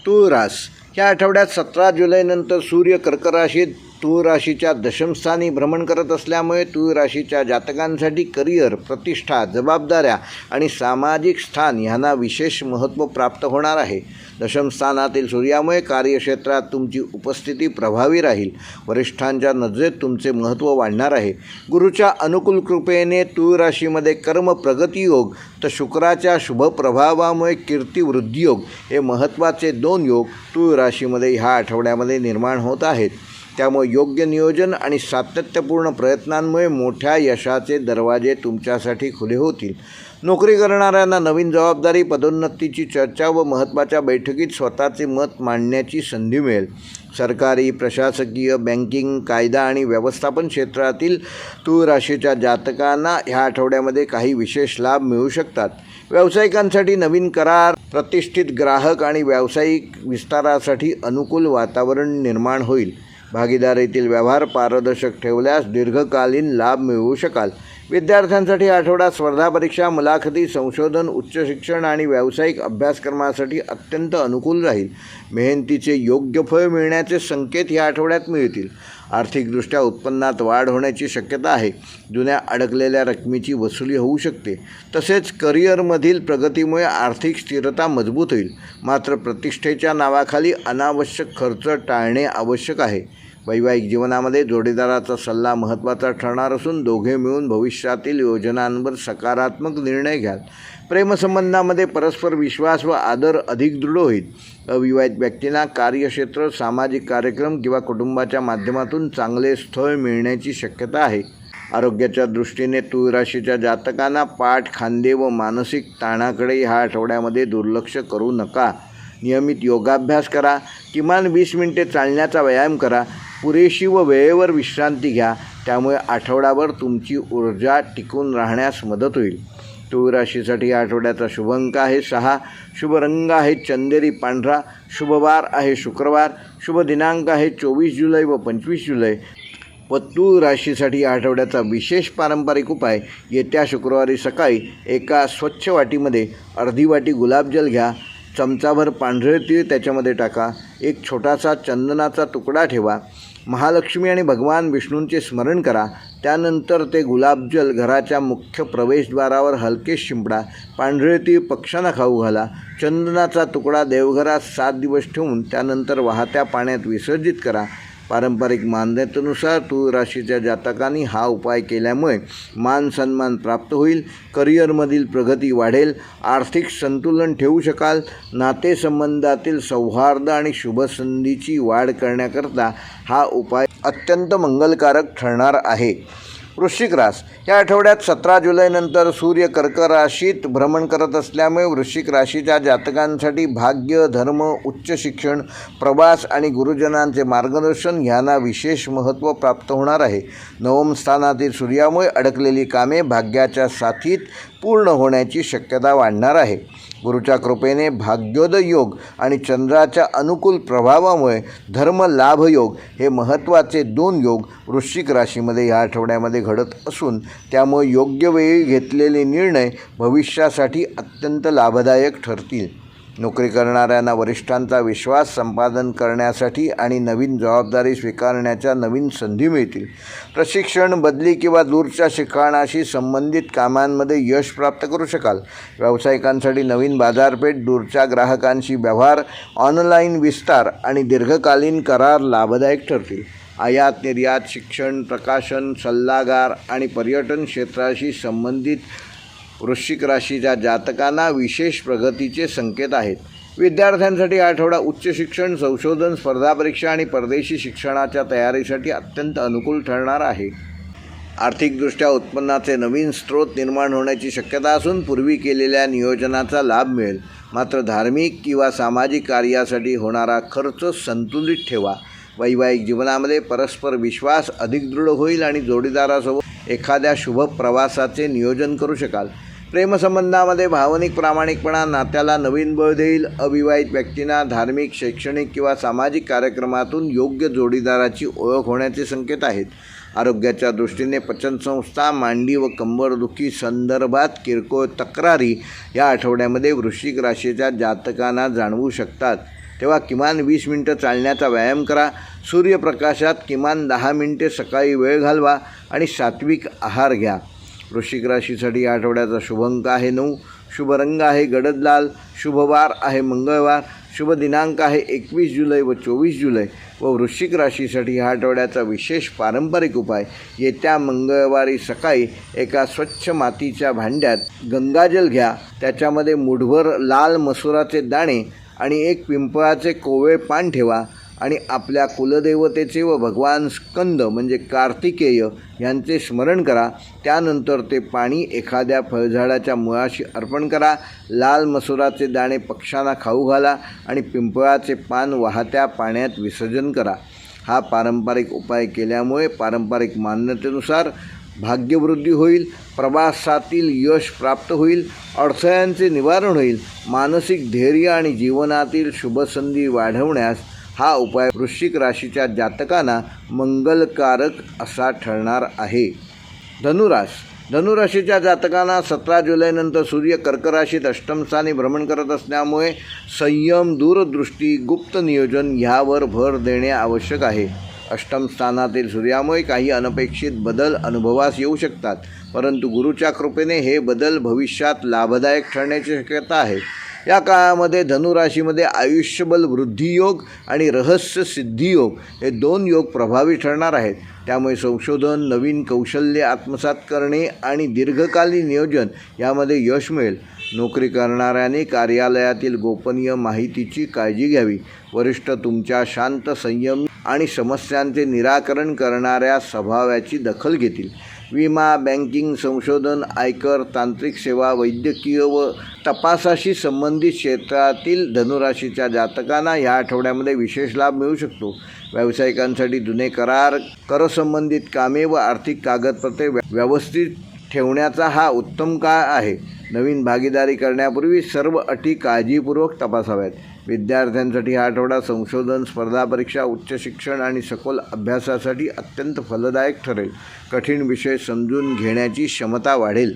Speaker 1: तूळ रास या आठवड्यात 17 जुलैनंतर सूर्य कर्क राशीत तूळ राशीच्या दशमस्थानी भ्रमण करत असल्यामुळे तूळ राशीच्या जातकांसाठी करिअर, प्रतिष्ठा, जबाबदाऱ्या आणि सामाजिक स्थान ह्यांना विशेष महत्त्व प्राप्त होणार आहे. दशमस्थानातील सूर्यामुळे कार्यक्षेत्रात तुमची उपस्थिती प्रभावी राहील. वरिष्ठांच्या नजरेत तुमचे महत्त्व वाढणार आहे. गुरुच्या अनुकूल कृपेने तूळ राशीमध्ये कर्म प्रगती योग, तर शुक्राच्या शुभ प्रभावामुळे कीर्ती वृद्धी योग हे महत्त्वाचे 2 योग तूळ राशीमध्ये ह्या आठवड्यामध्ये निर्माण होत आहेत. त्यामुळे योग्य नियोजन आणि सातत्यपूर्ण प्रयत्नांमुळे मोठ्या यशाचे दरवाजे तुमच्यासाठी खुले होतील. नोकरी करणाऱ्यांना नवीन जबाबदारी, पदोन्नतीची चर्चा व महत्त्वाच्या बैठकीत स्वतःचे मत मांडण्याची संधी मिळेल. सरकारी, प्रशासकीय, बँकिंग, कायदा आणि व्यवस्थापन क्षेत्रातील तूळ राशीच्या जातकांना ह्या आठवड्यामध्ये काही विशेष लाभ मिळू शकतात. व्यावसायिकांसाठी नवीन करार, प्रतिष्ठित ग्राहक आणि व्यावसायिक विस्तारासाठी अनुकूल वातावरण निर्माण होईल. भागीदारीतील व्यवहार पारदर्शक ठेवल्यास दीर्घकालीन लाभ मिळवू शकाल. विद्यार्थ्यांसाठी आठवडा स्पर्धा परीक्षा, मुलाखती, संशोधन, उच्च शिक्षण आणि व्यावसायिक अभ्यासक्रमासाठी अत्यंत अनुकूल राहील. मेहनतीचे योग्य फळ मिळण्याचे संकेत या आठवड्यात मिळतील. आर्थिकदृष्ट्या उत्पन्नात वाढ होण्याची शक्यता आहे. जुन्या अडकलेल्या रकमेची वसुली होऊ शकते. तसेच करिअरमधील प्रगतीमुळे आर्थिक स्थिरता मजबूत होईल. मात्र प्रतिष्ठेच्या नावाखाली अनावश्यक खर्च टाळणे आवश्यक आहे. वैवाहिक जीवनामध्ये जोडीदाराचा सल्ला महत्त्वाचा ठरणार असून दोघे मिळून भविष्यातील योजनांवर सकारात्मक निर्णय घ्याल. प्रेमसंबंधामध्ये परस्पर विश्वास व आदर अधिक दृढ होईल. अविवाहित व्यक्तींना कार्यक्षेत्र, सामाजिक कार्यक्रम किंवा कुटुंबाच्या माध्यमातून चांगले स्थळ मिळण्याची शक्यता आहे. आरोग्याच्या दृष्टीने तूळ राशीच्या जातकांना पाठ, खांदे व मानसिक ताणाकडे ह्या आठवड्यामध्ये दुर्लक्ष करू नका. नियमित योगाभ्यास करा. किमान 20 मिनिटे चालण्याचा व्यायाम करा. पुरेशी व वेळेवर विश्रांती घ्या. त्यामुळे आठवडाभर तुमची ऊर्जा टिकून राहण्यास मदत होईल. तूळ राशीसाठी आठवड्याचा शुभ अंक आहे 6. शुभ रंग आहे चंदेरी पांढरा. शुभ वार आहे शुक्रवार. शुभ दिनांक आहे 24 जुलै व 25 जुलै. व तूळ राशीसाठी आठवड्याचा विशेष पारंपरिक उपाय, येत्या शुक्रवारी सकाळी एका स्वच्छ वाटीमध्ये अर्धी वाटी गुलाबजल घ्या. चमचाभर पांढरे तीळ त्याच्यामध्ये टाका. एक छोटासा चंदनाचा तुकडा ठेवा. महालक्ष्मी आणि भगवान विष्णूंचे स्मरण करा. त्यानंतर ते गुलाबजल घराच्या मुख्य प्रवेशद्वारावर हलके शिंपडा. पांढरे तीळ पक्ष्यांना खाऊ घाला. चंदनाचा तुकडा देवघरात 7 दिवस ठेवून त्यानंतर वाहत्या पाण्यात विसर्जित करा. पारंपरिक मान्यतेनुसार तूळ राशीच्या जातकांनी हा उपाय केल्यामुळे मान सन्मान प्राप्त होईल. करिअरमधील प्रगती वाढेल. आर्थिक संतुलन ठेवू शकाल. नातेसंबंधातील सौहार्द आणि शुभसंधीची वाढ करण्याकरता हा उपाय अत्यंत मंगलकारक ठरणार आहे. वृश्चिक रास या आठवड्यात 17 जुलैनंतर सूर्य कर्क राशीत भ्रमण करत असल्यामुळे वृश्चिक राशीच्या जातकांसाठी भाग्य, धर्म, उच्च शिक्षण, प्रवास आणि गुरुजनांचे मार्गदर्शन यांना विशेष महत्त्व प्राप्त होणार आहे. नवम स्थानातील सूर्यामुळे अडकलेली कामे भाग्याच्या साथीत पूर्ण होण्याची शक्यता वाढणार आहे. गुरुच्या कृपेने भाग्योदय योग आणि चंद्राच्या अनुकूल प्रभावामुळे धर्म लाभ योग हे महत्त्वाचे 2 योग वृश्चिक राशीमध्ये या आठवड्यामध्ये घडत असून त्यामुळे योग्य वेळी घेतलेले निर्णय भविष्यासाठी अत्यंत लाभदायक ठरतील. नोकरी करणाऱ्यांना वरिष्ठांचा विश्वास संपादन करण्यासाठी आणि नवीन जबाबदारी स्वीकारण्याच्या नवीन संधी मिळतील. प्रशिक्षण, बदली किंवा दूरच्या ठिकाणाशी संबंधित कामांमध्ये यश प्राप्त करू शकाल. व्यावसायिकांसाठी नवीन बाजारपेठ, दूरच्या ग्राहकांशी व्यवहार, ऑनलाईन विस्तार आणि दीर्घकालीन करार लाभदायक ठरतील. आयात निर्यात, शिक्षण, प्रकाशन, सल्लागार आणि पर्यटन क्षेत्राशी संबंधित वृश्चिक राशीच्या जातकांना विशेष प्रगतीचे संकेत आहेत. विद्यार्थ्यांसाठी आठवडा उच्च शिक्षण, संशोधन, स्पर्धा परीक्षा आणि परदेशी शिक्षणाच्या तयारीसाठी अत्यंत अनुकूल ठरणार आहे. आर्थिकदृष्ट्या उत्पन्नाचे नवीन स्रोत निर्माण होण्याची शक्यता असून पूर्वी केलेल्या नियोजनाचा लाभ मिळेल. मात्र धार्मिक किंवा सामाजिक कार्यासाठी होणारा खर्च संतुलित ठेवा. वैवाहिक जीवनामध्ये परस्पर विश्वास अधिक दृढ होईल आणि जोडीदारासोबत एखाद्या शुभ प्रवासाचे नियोजन करू शकाल. प्रेमसंबंधामध्ये भावनिक प्रामाणिकपणा नात्याला नवीन बळ देईल. अविवाहित व्यक्तींना धार्मिक, शैक्षणिक किंवा सामाजिक कार्यक्रमातून योग्य जोडीदाराची ओळख होण्याचे संकेत आहेत. आरोग्याच्या दृष्टीने पचनसंस्था, मांडी व कंबरदुखी संदर्भात किरकोळ तक्रारी या आठवड्यामध्ये वृश्चिक राशीच्या जातकांना जाणवू शकतात. तेव्हा किमान 20 मिनिटं चालण्याचा व्यायाम करा. सूर्यप्रकाशात किमान 10 मिनिटे सकाळी वेळ घालवा आणि सात्विक आहार घ्या. वृश्चिक राशीसाठी आठवड्याचा शुभ अंक आहे 9. शुभ रंग आहे गडद लाल. शुभ वार आहे मंगळवार. शुभ दिनांक आहे 21 जुलै व 24 जुलै. व वृश्चिक राशीसाठी ह्या आठवड्याचा विशेष पारंपरिक उपाय, येत्या मंगळवारी सकाळी एका स्वच्छ मातीच्या भांड्यात गंगाजल घ्या. त्याच्यामध्ये मूठभर लाल मसुराचे दाणे आणि एक पिंपळाचे कोवळे पान ठेवा. आणि आपल्या कुलदेवतेचे व भगवान स्कंद म्हणजे कार्तिकेय यांचे स्मरण करा. त्यानंतर ते पाणी एखाद्या फळझाडाच्या मुळाशी अर्पण करा. लाल मसुराचे दाणे पक्ष्यांना खाऊ घाला आणि पिंपळाचे पान वाहत्या पाण्यात विसर्जन करा. हा पारंपरिक उपाय केल्यामुळे पारंपरिक मान्यतेनुसार भाग्यवृद्धी होईल, प्रवासातील यश प्राप्त होईल, अडथळ्यांचे निवारण होईल, मानसिक धैर्य आणि जीवनातील शुभसंधी वाढवण्यास हा उपाय वृश्चिक राशीच्या जातकांना मंगलकारक असा ठरणार आहे. धनुराशीच्या जातकांना 17 जुलैनंतर सूर्य कर्क राशीत अष्टम स्थानी भ्रमण करत असल्यामुळे संयम, दूरदृष्टी, गुप्त नियोजन ह्यावर भर देणे आवश्यक आहे. अष्टम स्थानातील सूर्यामुळे काही अनपेक्षित बदल अनुभवास येऊ शकतात, परंतु गुरुच्या कृपेने हे बदल भविष्यात लाभदायक ठरण्याची शक्यता आहे. या काळामध्ये धनुराशीमध्ये आयुष्यबल वृद्धियोग आणि रहस्य सिद्धियोग हे 2 योग प्रभावी ठरणार आहेत. त्यामुळे संशोधन, नवीन कौशल्य आत्मसात करणे आणि दीर्घकालीन नियोजन यामध्ये यश मिळेल. नोकरी करणाऱ्यांनी कार्यालयातील गोपनीय माहितीची काळजी घ्यावी. वरिष्ठ तुमच्या शांत, संयमी आणि समस्यांचे निराकरण करणाऱ्या स्वभावाची दखल घेतील. विमा, बँकिंग, संशोधन, आयकर, तांत्रिक सेवा, वैद्यकीय व तपासाशी संबंधित क्षेत्रातील धनुराशीच्या जातकांना या आठवड्यामध्ये विशेष लाभ मिळू शकतो. व्यावसायिकांसाठी जुने करार, करसंबंधित कामे व आर्थिक कागदपत्रे व्यवस्थित ठेवण्याचा हा उत्तम काळ आहे. नवीन भागीदारी करण्यापूर्वी सर्व अटी काळजीपूर्वक तपासाव्यात. विद्यार्थ्यांसाठी हा आठवडा संशोधन, स्पर्धा परीक्षा, उच्च शिक्षण आणि सखोल अभ्यासासाठी अत्यंत फलदायक ठरेल. कठीण विषय समजून घेण्याची क्षमता वाढेल.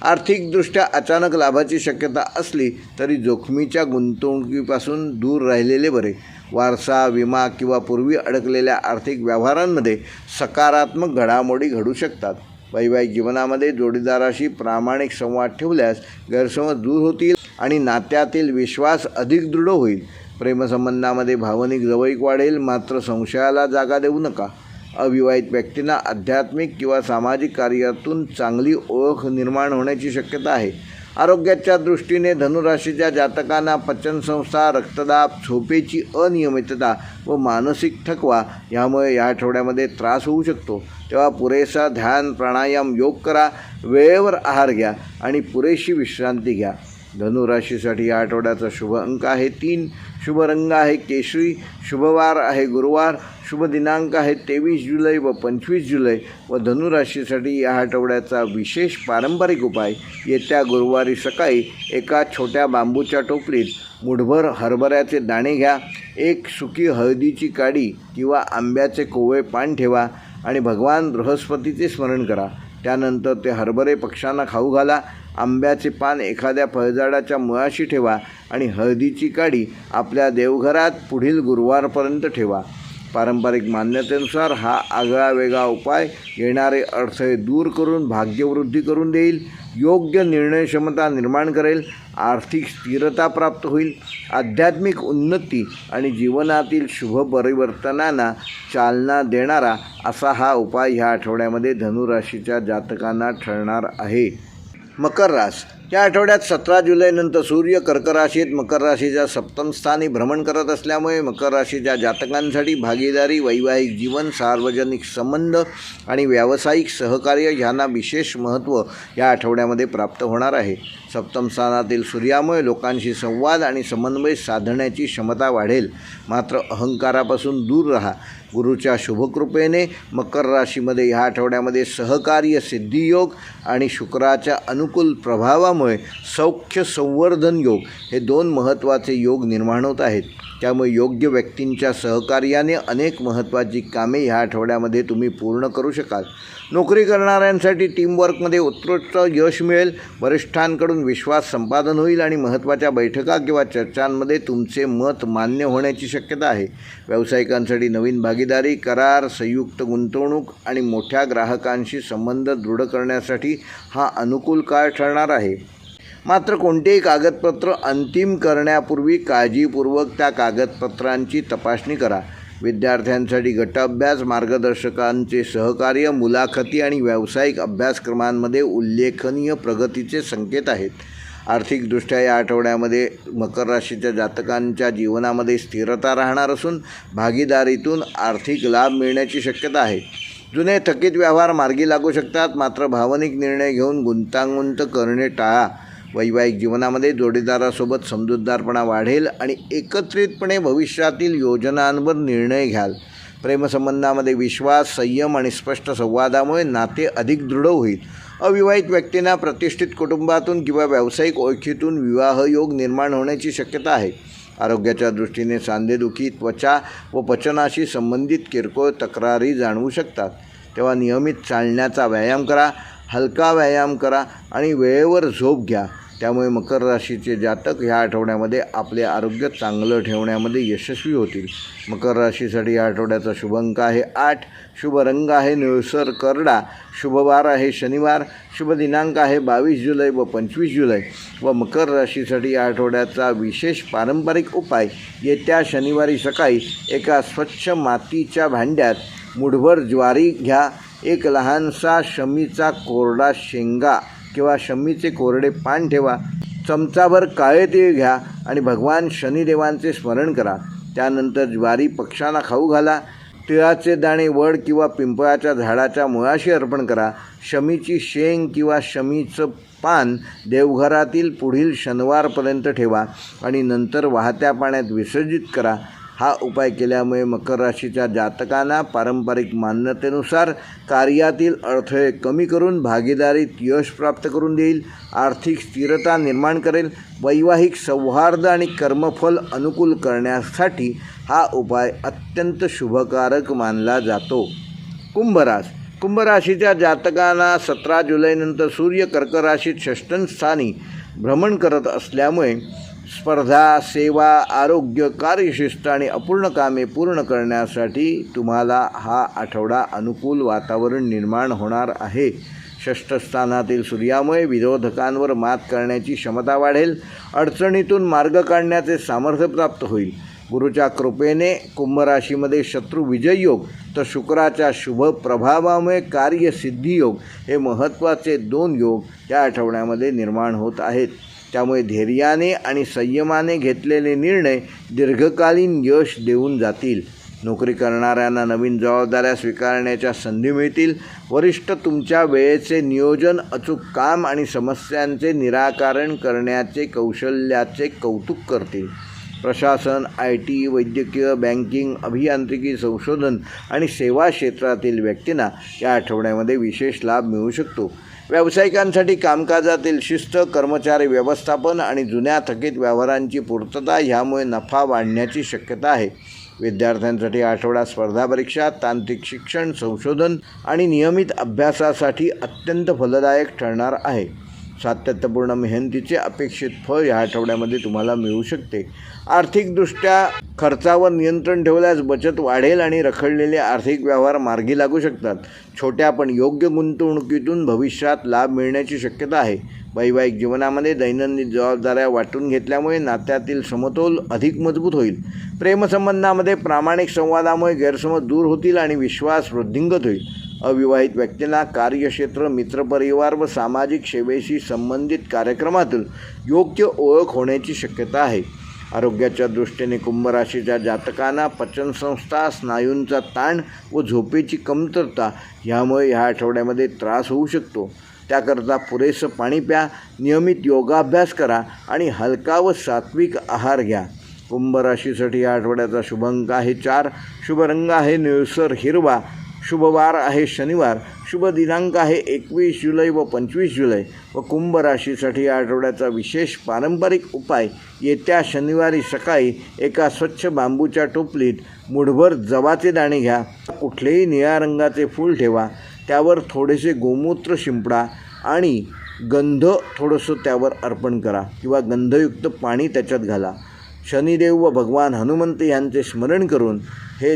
Speaker 1: आर्थिकदृष्ट्या अचानक लाभाची शक्यता असली तरी जोखमीच्या गुंतवणुकीपासून दूर राहिलेले बरे. वारसा, विमा किंवा पूर्वी अडकलेल्या आर्थिक व्यवहारांमध्ये सकारात्मक घडामोडी घडू शकतात. वैवाहिक जीवनामध्ये जोडीदाराशी प्रामाणिक संवाद ठेवल्यास गैरसमज दूर होतील आणि नात्यातील विश्वास अधिक दृढ होईल. प्रेमसंबंधामध्ये भावनिक जवळीक वाढेल, मात्र संशयाला जागा देऊ नका. अविवाहित व्यक्तींना आध्यात्मिक किंवा सामाजिक कार्यातून चांगली ओळख निर्माण होण्याची शक्यता आहे. आरोग्याच्या दृष्टीने धनुराशीच्या जातकांना पचनसंस्था, रक्तदाब, झोपेची अनियमितता व मानसिक थकवा यामुळे या आठवड्यामध्ये त्रास होऊ शकतो. तेव्हा पुरेसा ध्यान, प्राणायाम, योग करा, वेळेवर आहार घ्या आणि पुरेशी विश्रांती घ्या. धनुराशीसाठी या आठवड्याचा शुभ अंक आहे 3, शुभ रंग आहे केशरी, शुभवार आहे गुरुवार, शुभ दिनांक आहे 23 जुलै व 25 जुलै. व धनुराशीसाठी या आठवड्याचा विशेष पारंपरिक उपाय येत्या गुरुवारी सकाळी एका छोट्या बांबूच्या टोपलीत मुठभर हरभऱ्याचे दाणे घ्या, एक सुकी हळदीची काडी किंवा आंब्याचे कोवळे पान ठेवा आणि भगवान बृहस्पतीचे स्मरण करा. त्यानंतर ते हरभरे पक्ष्यांना खाऊ घाला. आंब्याचे पान एखाद्या फळझाडाच्या मुळाशी ठेवा आणि हळदीची काडी आपल्या देवघरात पुढील गुरुवारपर्यंत ठेवा. पारंपरिक मान्यतेनुसार हा आगळावेगळा उपाय येणारे अडथळे दूर करून भाग्यवृद्धी करून देईल, योग्य निर्णय क्षमता निर्माण करेल, आर्थिक स्थिरता प्राप्त होईल, आध्यात्मिक उन्नती आणि जीवनातील शुभ परिवर्तनांना चालना देणारा असा हा उपाय ह्या आठवड्यामध्ये धनुराशीच्या जातकांना ठरणार आहे. मकर रास या आठवड्यात 17 जुलैनंतर सूर्य कर्क राशीत मकर राशीच्या सप्तम स्थानी भ्रमण करत असल्यामुळे मकर राशीच्या जातकांसाठी भागीदारी, वैवाहिक जीवन, सार्वजनिक संबंध आणि व्यावसायिक सहकार्य यांना विशेष महत्त्व या आठवड्यामध्ये प्राप्त होणार आहे. सप्तम स्थानातील सूर्यामुळे लोकांशी संवाद आणि समन्वय साधण्याची क्षमता वाढेल, मात्र अहंकारापासून दूर राहा. गुरुच्या शुभकृपेने मकर राशीमध्ये ह्या आठवड्यामध्ये सहकार्य सिद्धियोग आणि शुक्राच्या अनुकूल प्रभावामुळे सौख्य संवर्धन योग हे 2 महत्त्वाचे योग निर्माण होत आहेत. त्यामुळे योग्य व्यक्तींच्या सहकार्याने अनेक महत्त्वाची कामे ह्या आठवड्यामध्ये तुम्ही पूर्ण करू शकाल. नोकरी करणाऱ्यांसाठी टीमवर्कमध्ये उत्कृष्ट यश मिळेल. वरिष्ठांकडून विश्वास संपादन होईल आणि महत्त्वाच्या बैठका किंवा चर्चांमध्ये तुमचे मत मान्य होण्याची शक्यता आहे. व्यावसायिकांसाठी नवीन भागीदारी, करार, संयुक्त गुंतवणूक आणि मोठ्या ग्राहकांशी संबंध दृढ करण्यासाठी हा अनुकूल काळ ठरणार आहे. मात्र कोणतेही कागदपत्र अंतिम करण्यापूर्वी काळजीपूर्वक त्या कागदपत्रांची तपासणी करा. विद्यार्थ्यांसाठी गट अभ्यास, मार्गदर्शकांचे सहकार्य, मुलाखती आणि व्यावसायिक अभ्यासक्रमांमध्ये उल्लेखनीय प्रगतीचे संकेत आहेत. आर्थिकदृष्ट्या या आठवड्यामध्ये मकर राशीच्या जातकांच्या जीवनामध्ये स्थिरता राहणार असून भागीदारीतून आर्थिक लाभ मिळण्याची शक्यता आहे. जुने थकीत व्यवहार मार्गी लागू शकतात, मात्र भावनिक निर्णय घेऊन गुंतागुंत करणे टाळा. वैवाहिक जीवनामध्ये जोडीदारासोबत समजूतदारपणा वाढेल आणि एकत्रितपणे भविष्यातील योजनांवर निर्णय घ्याल. प्रेमसंबंधामध्ये विश्वास, संयम आणि स्पष्ट संवादामुळे नाते अधिक दृढ होईल. अविवाहित व्यक्तींना प्रतिष्ठित कुटुंबातून किंवा व्यावसायिक ओळखीतून विवाहयोग निर्माण होण्याची शक्यता आहे. आरोग्याच्या दृष्टीने सांधेदुखी, त्वचा व पचनाशी संबंधित किरकोळ तक्रारी जाणवू शकतात. तेव्हा नियमित चालण्याचा व्यायाम करा, हलका व्यायाम करा आणि वेळेवर झोप घ्या. त्यामुळे मकर राशीचे जातक ह्या आठवड्यामध्ये आपले आरोग्य चांगलं ठेवण्यामध्ये यशस्वी होतील. मकर राशीसाठी या आठवड्याचा शुभ अंक आहे 8, शुभ रंग आहे निळसर करडा, शुभ वार आहे शनिवार, शुभ दिनांक आहे 22 जुलै व 25 जुलै. व मकर राशीसाठी या आठवड्याचा विशेष पारंपरिक उपाय, येत्या शनिवारी सकाळी एका स्वच्छ मातीच्या भांड्यात मुठभर ज्वारी घ्या, एक लहानसा शमीचा कोरडा शेंगा किंवा शमीचे कोरडे पान ठेवा, चमचाभर काळे तीळ घ्या आणि भगवान शनिदेवांचे स्मरण करा. त्यानंतर ज्वारी पक्ष्यांना खाऊ घाला. तिळाचे दाणे वड किंवा पिंपळाच्या झाडाच्या मुळाशी अर्पण करा. शमीची शेंग किंवा शमीचं पान देवघरातील पुढील शनिवारपर्यंत ठेवा आणि नंतर वाहत्या पाण्यात विसर्जित करा. हा उपाय केल्यामुळे मकर राशीच्या जातकांना पारंपरिक मान्यतेनुसार कार्यातील अडथळे कमी करून भागीदारीत यश प्राप्त करून देईल, आर्थिक स्थिरता निर्माण करेल. वैवाहिक सौहार्द आणि कर्मफल अनुकूल करण्यासाठी हा उपाय अत्यंत शुभकारक मानला जातो. कुंभ राशीच्या जातकांना 17 जुलैनंतर सूर्य कर्क राशीत षष्ठम स्थानी भ्रमण करत असल्यामुळे स्पर्धा, सेवा, आरोग्य, कार्यशिस्त आणि अपूर्ण कामे पूर्ण करण्यासाठी तुम्हाला हा आठवडा अनुकूल वातावरण निर्माण होणार आहे. षष्ठ स्थानातील सूर्यामुळे विरोधकांवर मात करण्याची क्षमता वाढेल. अडचणीतून मार्ग काढण्याचे सामर्थ्य प्राप्त होईल. गुरुच्या कृपेने कुंभ राशीमध्ये शत्रू विजय योग तर शुक्राच्या शुभ प्रभावामुळे कार्यसिद्धी योग हे महत्त्वाचे 2 योग या आठवड्यामध्ये निर्माण होत आहेत. त्यामुळे धैर्याने आणि संयमाने घेतलेले निर्णय दीर्घकालीन यश देऊन जातील. नोकरी करणाऱ्यांना नवीन जबाबदाऱ्या स्वीकारण्याच्या संधी मिळतील. वरिष्ठ तुमच्या वेळेचे नियोजन, अचूक काम आणि समस्यांचे निराकरण करण्याचे कौशल्याचे कौतुक करतील. प्रशासन, IT, वैद्यकीय, बँकिंग, अभियांत्रिकी, संशोधन आणि सेवा क्षेत्रातील व्यक्तींना या आठवड्यामध्ये विशेष लाभ मिळू शकतो. व्यावसायिकांसाठी कामकाजातील शिस्त, कर्मचारी व्यवस्थापन आणि जुन्या थकीत व्यवहारांची पूर्तता ह्यामुळे नफा वाढण्याची शक्यता आहे. विद्यार्थ्यांसाठी आठवडा स्पर्धा परीक्षा, तांत्रिक शिक्षण, संशोधन आणि नियमित अभ्यासासाठी अत्यंत फलदायक ठरणार आहे. सातत्यपूर्ण मेहनतीचे अपेक्षित फळ या आठवड्यामध्ये तुम्हाला मिळू शकते. आर्थिकदृष्ट्या खर्चावर नियंत्रण ठेवल्यास बचत वाढेल आणि रखडलेले आर्थिक व्यवहार मार्गी लागू शकतात. छोट्या पण योग्य गुंतवणुकीतून भविष्यात लाभ मिळण्याची शक्यता आहे. वैवाहिक जीवनामध्ये दैनंदिन जबाबदाऱ्या वाटून घेतल्यामुळे नात्यातील समतोल अधिक मजबूत होईल. प्रेमसंबंधामध्ये प्रामाणिक संवादामुळे गैरसमज दूर होतील आणि विश्वास वृद्धिंगत होईल. अविवाहित व्यक्तींना कार्यक्षेत्र, मित्रपरिवार व सामाजिक सेवेशी संबंधित कार्यक्रमातून योग्य ओळख होण्याची शक्यता आहे. आरोग्याच्या दृष्टीने कुंभ राशीच्या जातकांना पचनसंस्था, स्नायूंचा ताण व झोपेची कमतरता ह्यामुळे ह्या आठवड्यामध्ये त्रास होऊ शकतो. त्याकरता पुरेसं पाणी प्या, नियमित योगाभ्यास करा आणि हलका व सात्विक आहार घ्या. कुंभ राशीसाठी या आठवड्याचा शुभ अंक आहे 4, शुभ रंग आहे निळसर हिरवा, शुभ वार आहे शनिवार, शुभ दिनांक आहे 21 जुलै व 25 जुलै. व कुंभ राशीसाठी या आठवड्याचा विशेष पारंपरिक उपाय, येत्या शनिवारी सकाळी एका स्वच्छ बांबूच्या टोपलीत मुठभर जवाचे दाणे घ्या. कुठलेही निळ्या रंगाचे फूल ठेवा. त्यावर थोडेसे गोमूत्र शिंपडा आणि गंध थोडंसं त्यावर अर्पण करा किंवा गंधयुक्त पाणी त्याच्यात घाला. शनिदेव व भगवान हनुमंत यांचे स्मरण करून हे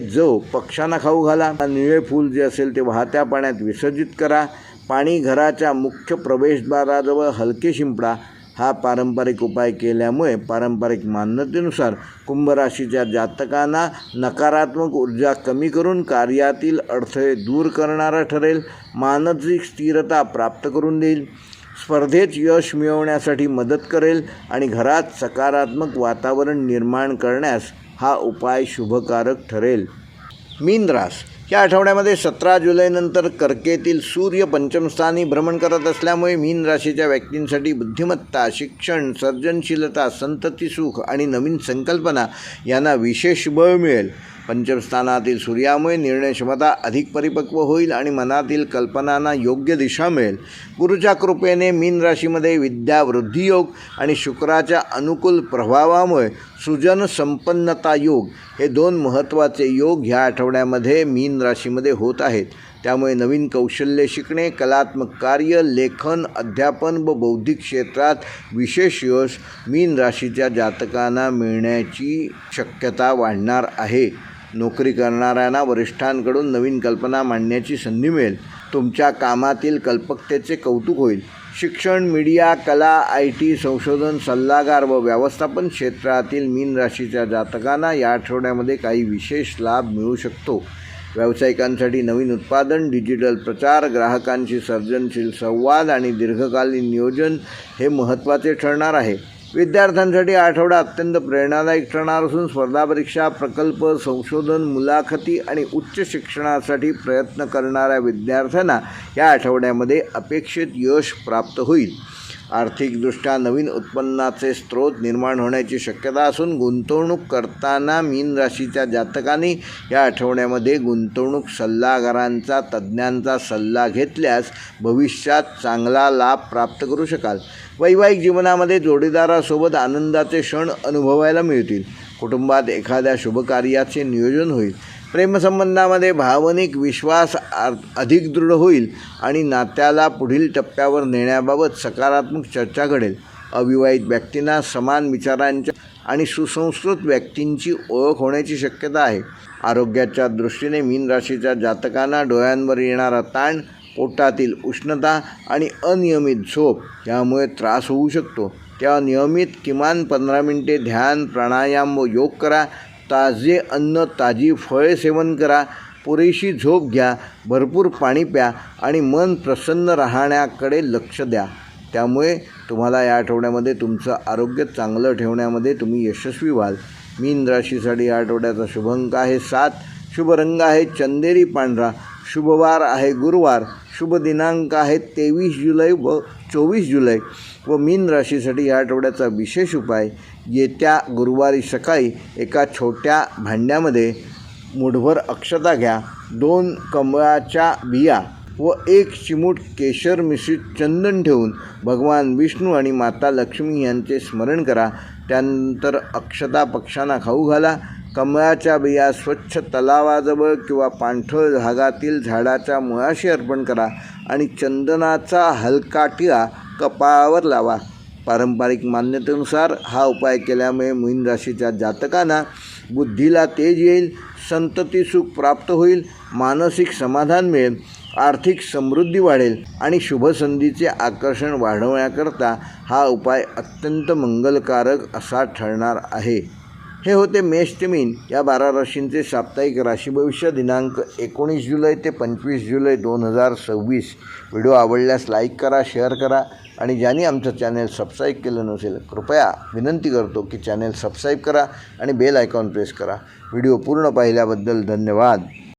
Speaker 1: पक्ष्यांना खाऊ घाला. निळे फूल जे असेल ते वाहत्या पाण्यात विसर्जित करा. पाणी घराच्या मुख्य प्रवेशद्वाराजवळ हलके शिंपडा. हा पारंपरिक उपाय केल्यामुळे पारंपरिक मान्यतेनुसार कुंभ राशीच्या जातकांना नकारात्मक ऊर्जा कमी करून कार्यातील अडथळे दूर करणारा ठरेल. मानसिक स्थिरता प्राप्त करून देईल. स्पर्धेत यश मिळवण्यासाठी मदत करेल आणि घरात सकारात्मक वातावरण निर्माण करण्यास हा उपाय शुभकारक ठरेल. मीन रास या आठवड्यामध्ये 17 जुलैनंतर कर्केतील सूर्य पंचमस्थानी भ्रमण करत असल्यामुळे मीन राशीच्या व्यक्तींसाठी बुद्धिमत्ता, शिक्षण, सर्जनशीलता, संतती सुख आणि नवीन संकल्पना यांना विशेष बळ मिळेल. पंचमस्थानातील सूर्यामुळे निर्णय क्षमता अधिक परिपक्व होईल आणि मनातील कल्पनांना योग्य दिशा मिळेल. गुरुच्या कृपेने मीन राशीमध्ये विद्या वृद्धी योग आणि शुक्राच्या अनुकूल प्रभावामुळे सृजन संपन्नता योग हे 2 महत्त्वाचे योग ह्या आठवड्यामध्ये मीन राशीमध्ये होत आहेत. त्यामुळे नवीन कौशल्य शिकणे, कलात्मक कार्य, लेखन, अध्यापन व बौद्धिक क्षेत्रात विशेष यश मीन राशीच्या जातकांना मिळण्याची शक्यता वाढणार आहे. नोकरी करणाऱ्यांना वरिष्ठांकडून नवीन कल्पना मांडण्याची संधी मिळेल. तुमच्या कामातील कल्पकतेचे कौतुक होईल. शिक्षण, मीडिया, कला, IT, संशोधन, सल्लागार व व्यवस्थापन क्षेत्रातील मीन राशीच्या जातकांना या आठवड्यामध्ये काही विशेष लाभ मिळू शकतो. व्यावसायिकांसाठी नवीन उत्पादन, डिजिटल प्रचार, ग्राहकांशी सर्जनशील संवाद आणि दीर्घकालीन नियोजन हे महत्त्वाचे ठरणार आहे. विद्यार्थ्यांसाठी आठवडा अत्यंत प्रेरणादायक ठरणार असून स्पर्धा परीक्षा, प्रकल्प, संशोधन, मुलाखती आणि उच्च शिक्षणासाठी प्रयत्न करणाऱ्या विद्यार्थ्यांना या आठवड्यामध्ये अपेक्षित यश प्राप्त होईल. आर्थिकदृष्ट्या नवीन उत्पन्नाचे स्रोत निर्माण होण्याची शक्यता असून गुंतवणूक करताना मीन राशीच्या जातकांनी या आठवड्यामध्ये गुंतवणूक सल्लागारांचा, तज्ज्ञांचा सल्ला घेतल्यास भविष्यात चांगला लाभ प्राप्त करू शकाल. वैवाहिक जीवनामध्ये जोडीदारासोबत आनंदाचे क्षण अनुभवायला मिळतील. कुटुंबात एखाद्या शुभकार्याचे नियोजन होईल. प्रेमसंबंधामध्ये भावनिक विश्वास अधिक दृढ होईल आणि नात्याला पुढील टप्प्यावर नेण्याबाबत सकारात्मक चर्चा घडेल. अविवाहित व्यक्तींना समान विचारांच्या आणि सुसंस्कृत व्यक्तींची ओळख होण्याची शक्यता आहे. आरोग्याच्या दृष्टीने मीन राशीच्या जातकांना डोळ्यांवर येणारा ताण, पोटातील उष्णता आणि अनियमित झोप यामुळे त्रास होऊ शकतो. तेव्हा नियमित किमान 15 मिनिटे ध्यान, प्राणायाम व योग करा. ताजे अन्न, ताजी फळे सेवन करा. पुरेशी झोप घ्या. भरपूर पाणी प्या आणि मन प्रसन्न राहण्याकडे लक्ष द्या. त्यामुळे तुम्हाला या आठवड्यामध्ये तुमचं आरोग्य चांगलं ठेवण्यामध्ये तुम्ही यशस्वी व्हाल. मीन राशीसाठी या आठवड्याचा शुभ अंक आहे 7. शुभ रंग आहे चंदेरी पांढरा. शुभवार आहे गुरुवार. शुभ दिनांक आहे 23 जुलै व 24 जुलै. व मीन राशीसाठी या आठवड्याचा विशेष उपाय, येत्या गुरुवारी सकाळी एका छोट्या भांड्यामध्ये मूठभर अक्षता घ्या, 2 कमळाच्या बिया व 1 चिमूट केशर मिश्रित चंदन ठेवून भगवान विष्णू आणि माता लक्ष्मी यांचे स्मरण करा. त्यानंतर अक्षता पक्ष्यांना खाऊ घाला. कमळाच्या बिया स्वच्छ तलावाजवळ किंवा पाणथळ भागातील झाडाच्या मुळाशी अर्पण करा आणि चंदनाचा हलका टिळा कपाळावर लावा. पारंपरिक मान्यतेनुसार हा उपाय केल्यामुळे मीन राशीच्या जातकांना बुद्धीला तेज येईल, संतती सुख प्राप्त होईल, मानसिक समाधान मिळेल, आर्थिक समृद्धी वाढेल आणि शुभसंधीचे आकर्षण वाढवण्याकरता हा उपाय अत्यंत मंगलकारक असा ठरणार आहे. हे होते मेष ते मीन या 12 राशींचे साप्ताहिक राशी भविष्य दिनांक 19 जुलै ते 25 जुलै 2026. व्हिडिओ आवडल्यास लाईक करा, शेअर करा आणि ज्यांनी आमचं चॅनेल सबस्क्राईब केलं नसेल कृपया विनंती करतो की चॅनेल सबस्क्राईब करा आणि बेल आयकॉन प्रेस करा. व्हिडिओ पूर्ण पाहिल्याबद्दल धन्यवाद.